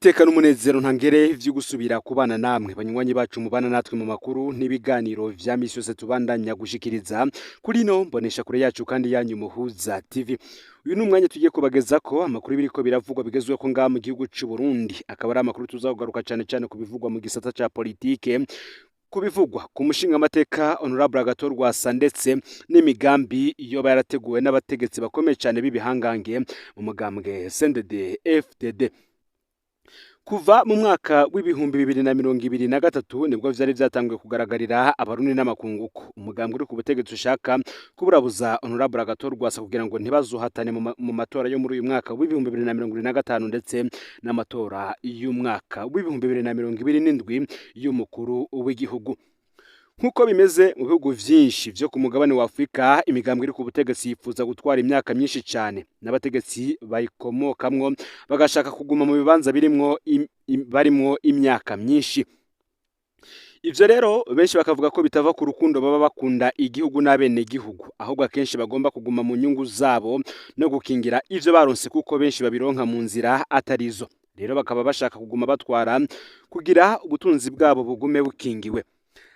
iteka n'umunezero ntangere vyo gusubira kubana namwe banywanyi bacu mubana natwe mu makuru n'ibiganiro vya misi yose tubandanya gushikiriza kuri no mbonesha kure yacu kandi yanyu muhuza TV. Uyu numwanya tugiye kubagezako amakuru biriko biravugwa bigezweko ngaha mu gihugu c'u Burundi, akaba ari amakuru tuzagugaruka cane ku bivugwa mu gisata ca politike, kubivugwa ku mushinga amateka Honorable Agathon Rwasa ndetse n'imigambi iyo yarateguwe n'abategetsi bakomeye cyane bibihangange mu mugambwe CNDD-FDD. Kuva mu mwaka w'ibihumbi 2023 nibwo vyari vyatanguye kugaragarira abarundi n'amakunguko umugambwe uri ku butegetsi ushaka kuburabuza Honorable Agathon Rwasa kugira ngo ntibazuhatane mu matora yo muri uyu mwaka w'ibihumbi 2025 ndetse n'amatora y'umwaka w'ibihumbi 2027 y'umukuru w'igihugu. Nkuko bimeze mu bihugu vyinshi vyo ku mugabane wa Afrika, imigambwe iri ku butegetsi yifuza gutwara imyaka myinshi cyane n'abategetsi bayikomokamwo bagashaka kuguma mu bibanza barimwo imyaka myinshi. Ivyo rero benshi bakavuga ko bitava ku rukundo baba bakunda igihugu n'abene gihugu, ahubwo akenshi bagomba kuguma mu nyungu zabo no gukingira ivyo baronse kuko benshi babironka mu nzira atarizo. Rero bakaba bashaka kuguma batwara kugira ubutunzi bwabo bugume bukingiwe.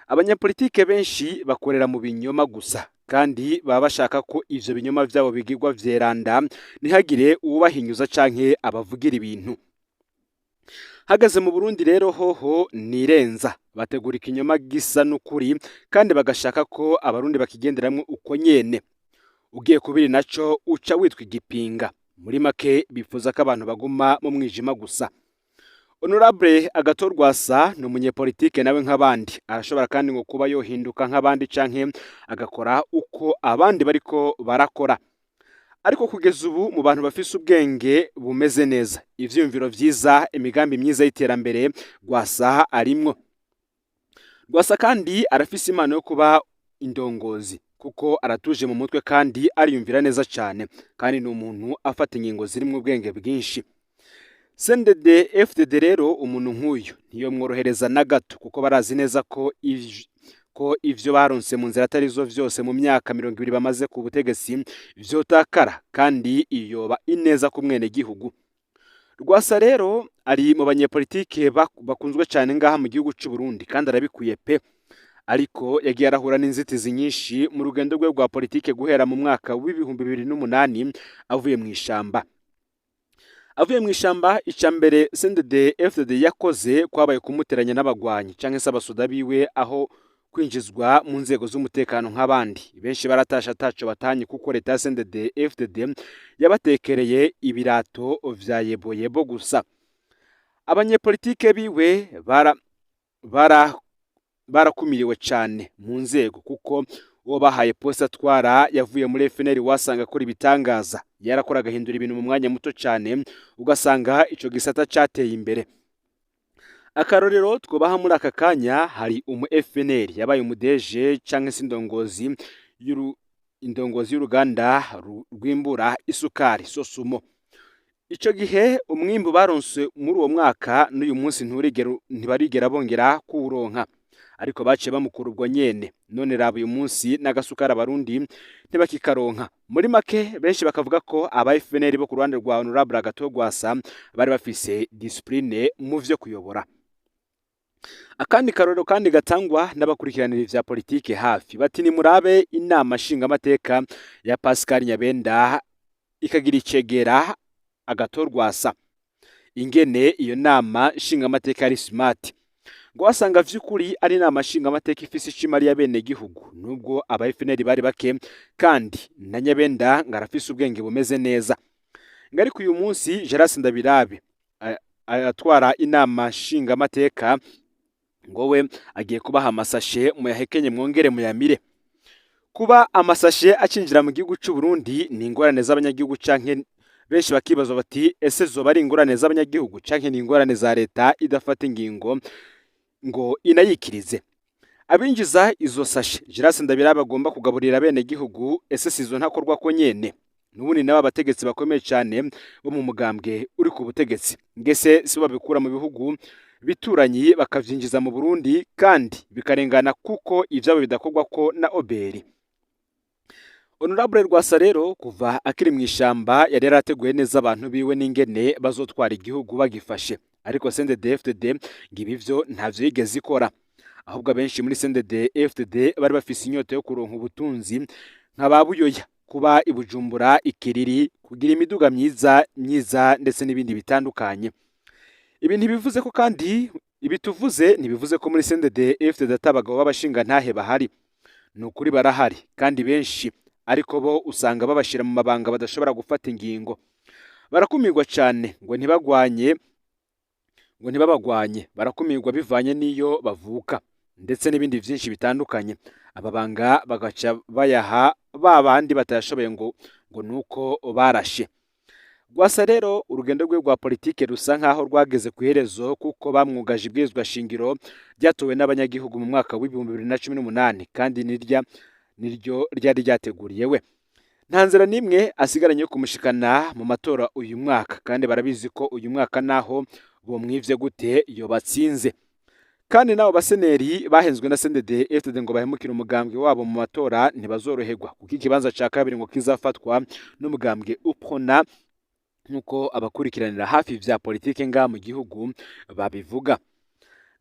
Abanyapolitike benshi bakorera mu binyoma gusa kandi baba bashaka ko ivyo binyoma vyabo bigirwa vyeranda ntihagire uwubahinyuza canke abavugira ibintu. Hagaze mu Burundi rero hoho nirenza bategura ikinyoma gisa n'ukuri kandi bagashaka ko abarundi bakigenderamwe uko nyene. Ugiye kubiri naco uca witwa igipinga. Muri make bifuza ko abantu baguma mu mwijima gusa. Honorable Agathon Rwasa ni umunyepolitike nawe nk'abandi, arashobora kandi ngo kuba yohinduka nk'abandi canke agakora uko abandi bariko barakora. Ariko kugeza ubu mu bantu bafise ubwenge bumeze neza, ivyumviro vyiza, imigambi myiza y'iterambere, Rwasa arimwo. Rwasa kandi arafise impano yo kuba indongozi kuko aratuje mu mutwe kandi ariyumvira neza cyane, kandi ni umuntu afata ingingo zirimwo ubwenge bwinshi. CNDD-FDD rero umuntu nk'uyu niyo mworohereza na gato kuko barazi neza ko ivyo baronse mu nzira atarizo vyose mu myaka 20 bamaze ku butegetsi vyotakara kandi iyoba ineza ku mwene gihugu. Rwasa rero ari mu banyepolitike bakunzwe cyane ngaha mu gihugu c'u Burundi kandi arabikuye pe, ariko yagiye arahura n'inzitizi nyinshi mu rugendo rwe rwa politike guhera mu mwaka w'ibihumbi 2008 avuye mu ishamba. Avuye mu ishamba icambere CNDD-FDD yakoze kwabaye kumuteranya n'abagwanyi canke se abasoda biwe aho kwinjizwa mu nzego z'umutekano nk'abandi. Benshi baratasha ataco batanye kuko leta ya CNDD-FDD yabatekereye ibirato vya yeboyebo gusa. Abanyepolitike biwe barakumiriwe cane mu nzego kuko uwo bahaye poste atwara yavuye muri FNL wasanga akora ibitangaza, yarakora agahindura ibintu mu mwanya muto cyane ugasanga ico gisata cateye imbere. Akarorero twobaha muri aka kanya hari umu FNL yabaye umudeje canke se indongozi y'uruganda rwimbura isukari Sosumo. Ico gihe umwimbu baronse muri uwo mwaka n'uyu munsi ntibarigera bongera kuwuronka, ariko baciye bamukura ubwo nyene. None raba uyu munsi n'agasukara abarundi ntibakikaronka. Muri make benshi bakavuga ko aba FNL bo ku ruhande rwa Honorable Agathon Rwasa bari bafise discipline mu vyo kuyobora. Akandi karorero kandi gatangwa n'abakurikiranira ivya politike hafi bati ni murabe inama nshinga amateka ya Pascal Nyabenda ikagira icegera Agathon Rwasa. Ingene iyo nama nshinga amateka ari smart, ngo wasanga vy'ukuri ari inama nshinga amateka ifise icimari ya bene gihugu, nubwo aba FNL bari bake kandi na Nyabenda ngarafise ubwenge bumeze neza. Ngariko uyu munsi Gerard Ndabirabe atwara inama nshinga amateka ngo we agiye kubaha amasashe mu yahekenye mwongere mu yamire. Kuba amasashe acinjira mu gihugu c'u Burundi ni ingorane z'abanyagihugu canke benshi bakibaza bati ese zoba ari ingorane z'abanyagihugu canke ni ingorane za leta idafata ingingo ngo inayikirize. Abinjiza izo sashe Gerard Ndabirabe agomba kugaburira bene gihugu, ese sizo ntakorwa ko nyene n'ubundi naba abategetsi bakomeye cyane bo mu mugambwe uri ku butegetsi, ngese si babikura mu bihugu bituranyi bakavyinjiza mu Burundi kandi bikarengana kuko ivyabo bidakorwa ko na Oberi. Honorable Rwasa rero kuva akiri mu ishamba yari yarateguye neza abantu biwe n'ingene bazotwara igihugu bagifashe. ariko CNDD-FDD ngo ibi vyo ntavyo yigeze ikora, ahubwo abenshi muri CNDD-FDD bari bafise inyota yo kuronka ubutunzi nka ba Buyoya, kuba i Bujumbura, Ikiriri, kugira imiduga myiza ndetse n'ibindi bitandukanye. Ibi ntibivuze ko kandi ntibivuze ko muri CNDD-FDD atabagabo b'abashingantahe bahari. Ni ukuri barahari kandi benshi, ariko bo usanga babashira mu mabanga badashobora gufata ingingo. Barakumirwa cyane ngo ntibabagwanye, barakumirwa bivanye n'iyo bavuka ndetse n'ibindi byinshi bitandukanye. Ababanga bagaca bayaha ba bandi batayashoboye ngo nuko barashe. Rwasa rero urugendo rwe rwa politike rusa nkaho rwageze ku iherezo, kuko bamwugaje ibwirizwa shingiro ryatowe n'abanyagihugu mu mwaka w'ibihumbi 2018 kandi niryo ryari ryateguriye we. Nta nzira n'imwe asigaranye yo kumushikana mu matora uyu mwaka, kandi barabizi ko uyu mwaka naho bomwivye gute iyo batsinze. Kandi nabo baseneri bahenzwe na CNDD-FDD ngo bahemukire umugambwe wabo mu matora ntibazoroherwa, kuko ikibanza ca kabiri ngo kizafatwa n'umugambwe UPRONA, nkuko abakurikiranira hafi vya politike nga mu gihugu babivuga.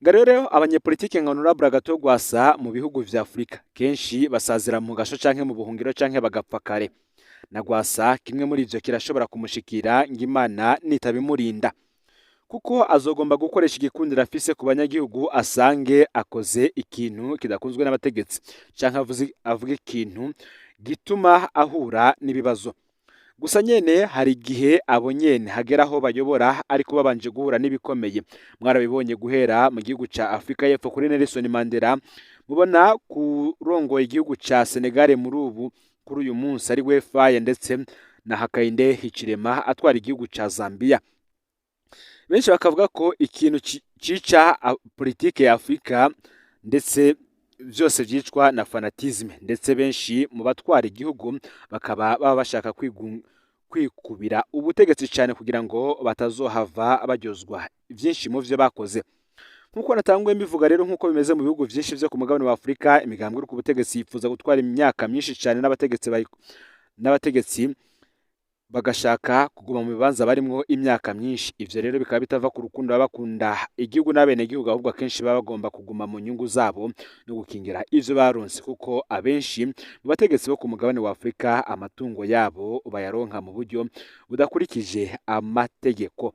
Rero abanyepolitike nka Honorable Agathon Rwasa mu bihugu vya Afrika kenshi basazira mu gasho canke mu buhungiro canke bagapfa kare. Na Rwasa kimwe muri ivyo kirashobora kumushikira ng'Imana nitabimurinda, kuko azogomba gukoresha igikundiro afise ku banyagihugu, asange akoze ikintu kidakunzwe n'abategetsi canke avuga ikintu gituma ahura n'ibibazo. Gusa nyene hari igihe abo nyene hageraho bayobora ariko babanje guhura n'ibikomeye. Mwarabibonye guhera mu gihugu ca Afrika y'Epfo kuri Nelson Mandela, mubona kurongoye igihugu ca Senegal kuri uyu munsi ari we Faye, ndetse na Hakainde Hichilema atwara igihugu ca Zambia. Benshi bakavuga ko ikintu cica politike ya Afrika ndetse byose vyicwa na fanatisme, ndetse benshi mu batwara igihugu bakaba bashaka kwikubira ubutegetsi cyane kugira ngo batazohava baryozwa byinshi mu vyo bakoze. Nkuko natangwe mbivuga rero, nkuko bimeze mu bihugu byinshi vyo ku mugabane wa Afrika, imigambwe iri ku butegetsi yifuza gutwara imyaka myinshi cyane, n'abategetsi bagashaka kuguma mu bibanza barimwo imyaka myinshi. Ivyo rero bikaba bitava ku rukundo babakunda igihugu n'abene gihugu, ahubwo akenshi baba bagomba kuguma mu nyungu zabo no gukingira ivyo baronse, kuko abenshi mu bategetsi bo ku mugabane wa Afrika amatungo yabo bayaronka mu buryo budakurikije amategeko.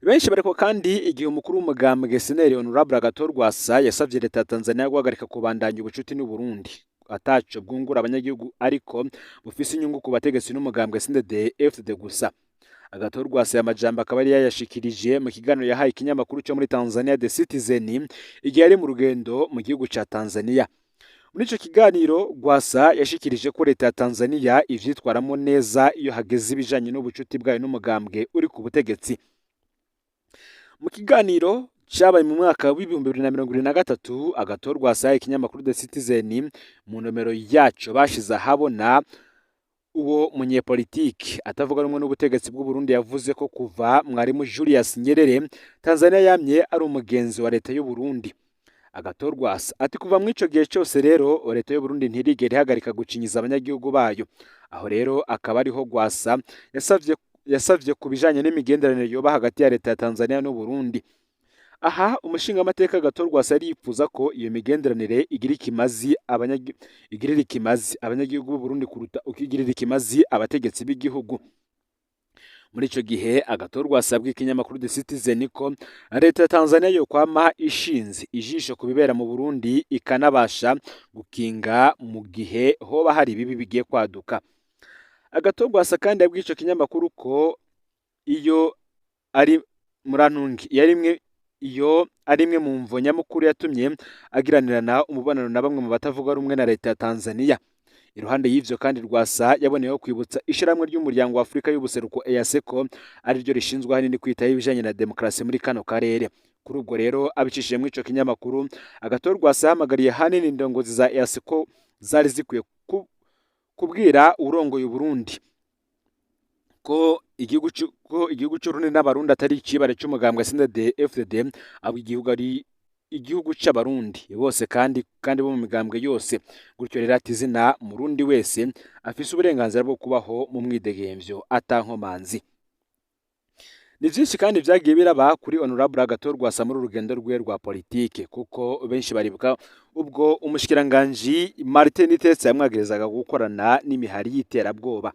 Benshi bariko kandi igihe umukuru w'umugambwe Seneri Honorable Agathon Rwasa yasavye leta ya Tanzania guhagarika kubandanya ubucuti n'u Burundi ataco bwungura abanyagihugu, ariko bufise inyungu ku bategetsi n'umugambwe CNDD-FDD gusa. Agathon Rwasa y'amajambo akaba yari yayashikirije mu kiganiro yahaye ikinyamakuru cyo muri Tanzania The Citizen igihe ari mu rugendo mu gihugu ca Tanzania. Muri ico kiganiro Rwasa yashikirije ko leta ya Tanzania ivyitwaramo neza iyo hageze ibijanye n'ubucuti bwayo n'umugambwe uri ku butegetsi. Mu kiganiro cyabaye mu mwaka w'ibihumbi 2023, Agathon Rwasa ikinyamakuru The Citizen mu nomero yaco bashize ahabona uwo munyepolitiki atavuga rumwe n'ubutegetsi bw'u Burundi yavuze ko kuva mwarimu Julius Nyerere Tanzania yamye ari umugenzi wa leta y'u Burundi. Agathon Rwasa ati kuva mu ico gihe cyose rero leta y'u Burundi ntirigera ihagarika gucinyiza abanyagihugu bayo. Aho rero akaba ariho Rwasa yasavye ku bijanye n'imigenderanire yoba hagati ya leta ya Tanzania n'u Burundi. Aha umushinga amateka Agathon Rwasa yari yifuza ko iyo migenderanire igirira ikimazi abanyagihugu b'u Burundi kuruta ukigirira ikimazi abategetsi b'igihugu. Muri ico gihe Agathon Rwasa yabwiye ikinyamakuru The Citizen ko leta ya Tanzania yo kwama ishinze ijisho ku bibera mu Burundi, ikanabasha gukinga mu gihe hoba hari bibi bigiye kwaduka. Agathon Rwasa kandi yabwiye ico kinyamakuru ko iyo ari imwe mu mvo nyamukuru yatumye agiranirana umubonano na bamwe mu batavuga rumwe na leta ya Tanzania. Iruhande y'ivyo kandi Rwasa yaboneyeho kwibutsa ishiramwe ry'umuryango wa Afrika y'ubuseruko EAC ko ari ryo rishinzwe hanini kwitaho ibijanye na demokrasi muri kano karere. Kuri ubwo rero abicishije mu ico kinyamakuru, Agathon Rwasa yahamagariye hanini indongozi za EAC ko zari zikwiye kubwira urongoye Burundi ko igihugu c'Urundi n'Abarundi atari ikibare c'umugambwe CNDD-FDD, abo igihugu ari igihugu c'Abarundi bose kandi bo mu migambwe yose. Gutyo rero ati zina Murundi wese afise uburenganzira bwo kubaho mu mwidegemvyo atankomanzi. Ni byinshi kandi vyagiye biraba kuri Honorable Agathon Rwasa muri urugendo rwe rwa politike, kuko benshi baribuka ubwo umushikiranganji Martin Teretse yamwagirizaga gukorana n'imihari y'iterabwoba.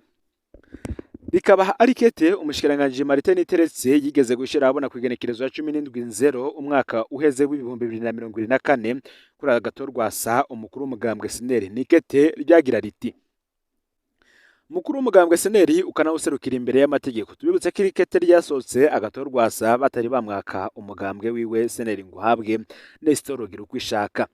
Bikaba ari kete umushikiranganji Martin Teretse yigeze gushira abona ku igenekerezo ya 17/0 umwaka uheze w'ibihumbi 2024 kuri Agathon Rwasa umukuru w'umugambwe SNL. Ni kete ryagira riti: mukuru w'umugambwe SNL ukanawuserukira imbere y'amategeko, tubibutse ko irikete ryasohotse Agathon Rwasa batari bamwaka umugambwe wiwe SNL ngo uhabwe Nestor Girukishaka.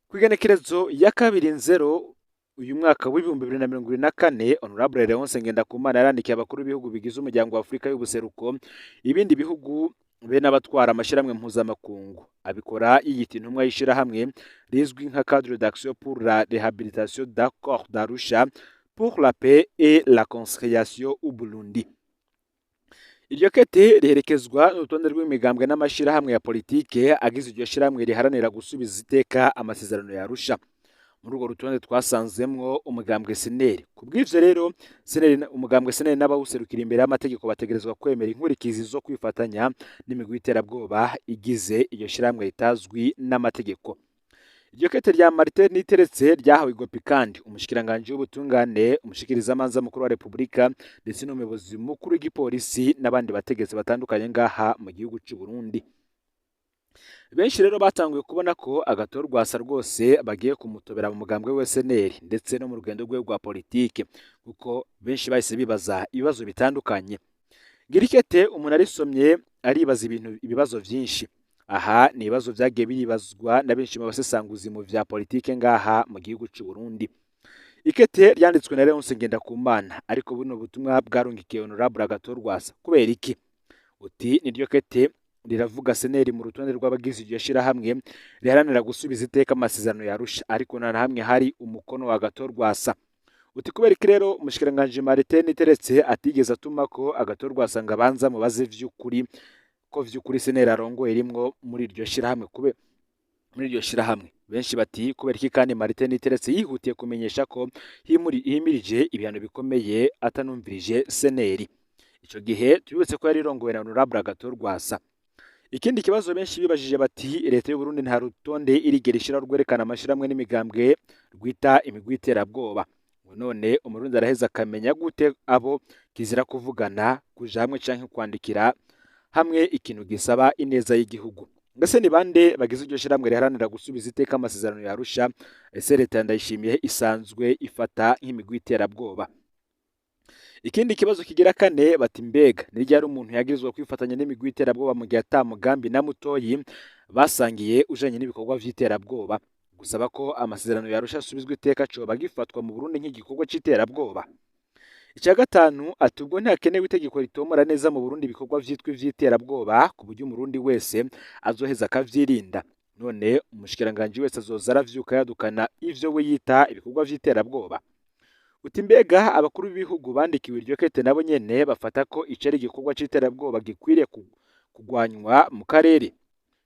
Ku igenekerezo ya 2/0 uyu mwaka w'ibihumbi 2024 Honorable Leonce Ngendakumana yarandikiye abakuru b'ibihugu bigize umuryango wa Afurika y'ubuseruko, ibindi bihugu be n'abatwara amashyirahamwe mpuzamakungu, abikora yiyita intumwa y'ishirahamwe rizwi nka Cadre d'Action pour la Réhabilitation d'Accord d'Arusha pour la paix et la conciliation au Burundi. Iryo kete riherekezwa n'urutonde rw'imigambwe n'amashirahamwe ya politike agize iryo shirahamwe riharanira gusubiza iteka amasezerano ya Arusha. Muri urwo rutonde twasanzemwo umugambwe SNL. Kubw'ivyo rero umugambwe SNL n'abawuserukira imbere y'amategeko bategerezwa kwemera inkurikizi zo kwifatanya n'imigwi y'iterabwoba igize iryo shirahamwe ritazwi n'amategeko. Iryo kete rya Martin Teretse ryahawe igopi kandi umushikiranganji w'ubutungane, umushikirizamanza mukuru wa Republika ndetse n'umuyobozi mukuru w'igipolisi n'abandi bategetsi batandukanye ngaha mu gihugu cy'u Burundi. Benshi rero batanguye kubona ko Agathon Rwasa rwose bagiye kumutobera mu mugambwe wa SNL ndetse no mu rugendo rwe rwa politike, kuko benshi bahise bibaza ibibazo bitandukanye. Ngirikete umuntu arisomye aribaza ibibazo byinshi. Aha ni ibibazo vyagiye biribazwa na benshi mu basesanguzi mu vya politike ngaha mu gihugu cy'u Burundi. Ikete ryanditswe na Leonce Ngendakumana, ariko buno butumwa bwarungikiye Honorable Agathon Rwasa. Kubera iki? Uti niryo kete riravuga SNL mu rutonde rw'abagize iryo shirahamwe riharanira gusubiza iteka amasezerano ya Arusha, ariko na hamwe hari umukono wa Agathon Rwasa. Uti kubera iki rero umushikiranganje Martin Teretse atigeze atuma ko Agathon Rwasa ngo abanza mubaze vy'ukuri ko vy'ukuri SNL arongoye rimwo muri iryo shirahamwe. Muri iryo shirahamwe benshi bati kubera iki kandi Martin Teretse yihutiye kumenyesha ko himirije ibihano bikomeye atanumvirije SNL. Ico gihe tubibutse ko yari rongowe na Honorable Agathon Rwasa. Ikindi kibazo benshi bibajije bati leta y'u Burundi nta rutonde irigera ishira rwerekana amashiramwe n'imigambwe rwita imigwi y'iterabwoba. None umurundi araheza akamenya gute abo kizira kuvugana kuja hamwe canke kwandikira hamwe ikintu gisaba ineza y'igihugu? Ngase ni bande bagize iryo shiramwe riharanira gusubiza iteka amasezerano ya Arusha ese leta Ndayishimiye isanzwe ifata nk'imigwi y'iterabwoba? Ikindi kibazo kigira kane bati mbega ni ryari umuntu yagirizwa kwifatanya n'imigwi y'iterabwoba mu gihe ata mugambi na mutoyi basangiye ujanye n'ibikorwa vy'iterabwoba? Gusaba ko amasezerano ya Arusha asubizwa iteka coba gifatwa mu Burundi nk'igikorwa c'iterabwoba? Icya gatanu ati ubwo ntakenewe itegeko ritomora neza mu Burundi ibikorwa vyitwa ivy'iterabwoba ku buryo umurundi wese azoheza akavyirinda. None umushikiranganje wese azoza aravyuka yadukana ivyo we yita ibikorwa vy'iterabwoba? Uti mbega abakuru b'ibihugu bandikiwe iryo kete nabo nyene bafata ko ico ari igikorwa c'iterabwoba gikwiriye kugwanywa mu karere?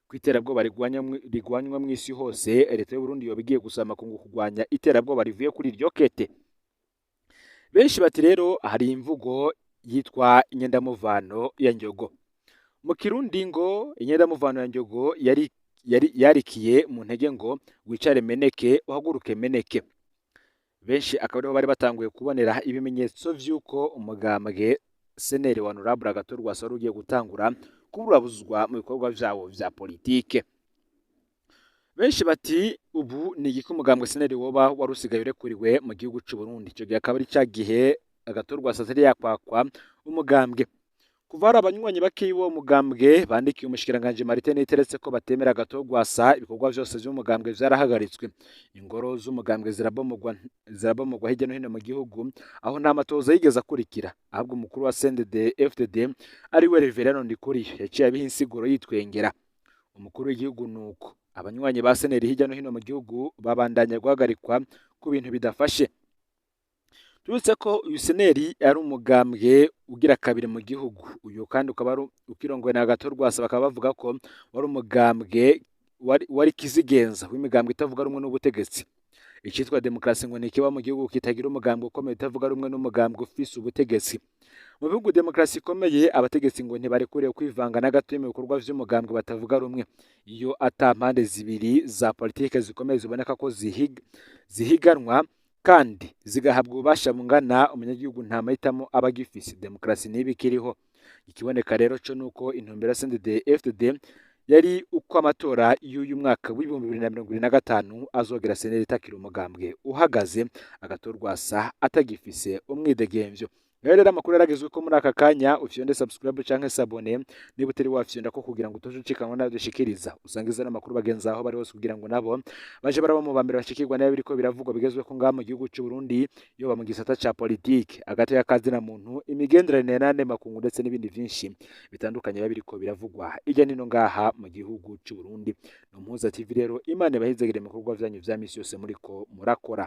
Kw'iterabwoba rigwanywa mw'isi hose, leta y'u Burundi yoba igiye gusaba amakungu kugwanya iterabwoba rivuye kuri iryo kete? Benshi bati rero hari imvugo yitwa inyendamuvano ya Ndyogo. Mu Kirundi ngo inyendamuvano ya Ndyogo yarikiye mu ntege ngo wicare meneke uhaguruke meneke. Benshi akaba ariho bari batanguye kubonera ibimenyetso vy'uko umugambwe SNL wa Honorable Agathon Rwasa wari ugiye gutangura kuburabuzwa mu bikorwa vyawo vya politike. Benshi bati ubu ni igiki umugambwe SNL woba warusigaye urekuriwe mu gihugu cy'u Burundi? Ico gihe akaba ari ca gihe Agathon Rwasa atari yakwakwa umugambwe. Kuva hari abanywanyi bakeyi bo mugambwe bandikiye umushikiranganje Martin Teretse ko batemera Agathon Rwasa, ibikorwa vyose vy'umugambwe vyarahagaritswe. Ingoro z'umugambwe zirabomogwa hirya no hino mu gihugu, aho nta matoza yigeze akurikira, ahubwo umukuru wa CNDD FDD ari we Reverend Ndikuriyo yaciye abiha insiguro yitwengera. Umukuru w'igihugu nuko abanywanyi ba SNL hirya no hino mu gihugu babandanya guhagarikwa ku bintu bidafashe. Tubutse ko uyu SNL ari umugambwe ugira kabiri mu gihugu. Uyu kandi ukaba ari ukirongwe na Agathon Rwasa, bakaba bavuga ko wari umugambwe wari kizigenza w'imigambwe itavuga rumwe n'ubutegetsi. Icitwa demokrasi ngo ni kiba mu gihugu kitagira umugambwe ukomeye utavuga rumwe n'umugambwe ufise ubutegetsi. mu bihugu demokarasi ikomeye abategetsi ngo ntibarekuriwe kwivanga na gato mu bikorwa vy'umugambwe batavuga rumwe iyo ata mpande zibiri za politike zikomeye ziboneka ko zihiganwa kandi zigahabwa ububasha bungana, umunyagihugu nta mahitamo aba agifise. Demokarasi niba ikiriho. Ikiboneka rero co nuko intumbero ya CNDD-FDD yari uko amatora y'uyu mwaka w'ibihumbi 2025 azogera seneri itakiri umugambwe uhagaze, agatorwasa atagifise umwidegemvyo. Rero amakuru yaragezwe ko muri aka kanya ufyonde subscribe canke sabone niba utari wafyonda ko kugira ngo utoje ucikanwa nayo dushikiriza, usangiza n'amakuru bagenza aho bari hose kugira ngo nabo baje baraba mu bambere bashikirwa nayo biriko biravugwa bigezwe ko ngaha mu gihugu cy'u Burundi yo mu gisata ca politique agati y'akazi na muntu, imigenderanire n'ane makungu ndetse n'ibindi vyinshi bitandukanye biriko biravugwa ijya nino ngaha mu gihugu cy'u Burundi. No Muhuza TV rero Imana bahizegere mu bikorwa vyanyu vya misi yose muriko murakora.